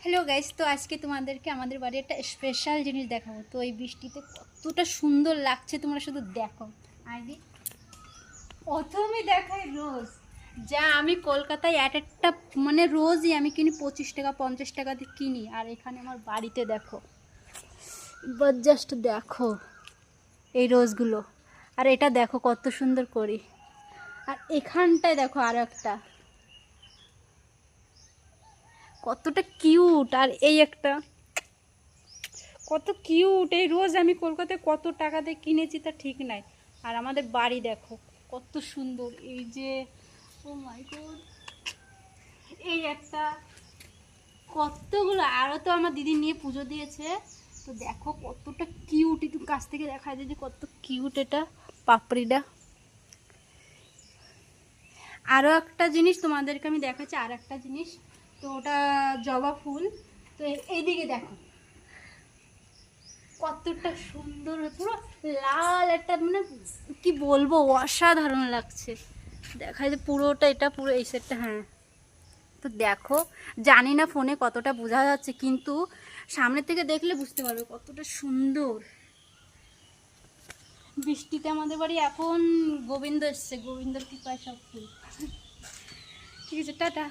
Hello guys, তো আজকে তোমাদেরকে আমাদের বাড়ি একটা স্পেশাল জিনিস দেখাবো। তো এই বৃষ্টিতে কতটা সুন্দর লাগছে তোমরা শুধু দেখো। আইডি প্রথমে দেখাই রোজ, যা আমি কলকাতায় একটা মানে রোজই আমি কিনি 25 টাকা 50 টাকা দিয়ে কিনি, আর এখানে আমার বাড়িতে দেখো, এবার জাস্ট দেখো এই রোজগুলো। আর এটা দেখো কত সুন্দর করি। আর এখানটায় দেখো আরো একটা কতটা কিউট। আর এই একটা কত কিউট। এই রোজ আমি কলকাতায় কত টাকা দিয়ে কিনেছি তা ঠিক নাই। আর আমাদের বাড়ি দেখো কত সুন্দর। এই যে ও মাই গড, এই একটা, কতগুলো। আরও তো আমার দিদি নিয়ে পুজো দিয়েছে। তো দেখো কতটা কিউট, একটু কাছ থেকে দেখা যায় যে কত কিউট এটা পাপড়িটা। আরও একটা জিনিস তোমাদেরকে আমি দেখাচ্ছি, আর একটা জিনিস। তো ওটা জবা ফুল। তো এইদিকে দেখো কতটা সুন্দর, পুরো লাল একটা, মানে কি বলবো, অসাধারণ লাগছে। দেখা যায় পুরোটা, এটা পুরো এই সেটটা। হ্যাঁ, তো দেখো, জানি না ফোনে কতটা বোঝা যাচ্ছে, কিন্তু সামনে থেকে দেখলে বুঝতে পারবে কতটা সুন্দর। বৃষ্টিতে আমাদের বাড়ি এখন গোবিন্দ এসছে, গোবিন্দর কৃপায় সব ফুল। ঠিক আছে, টাটা।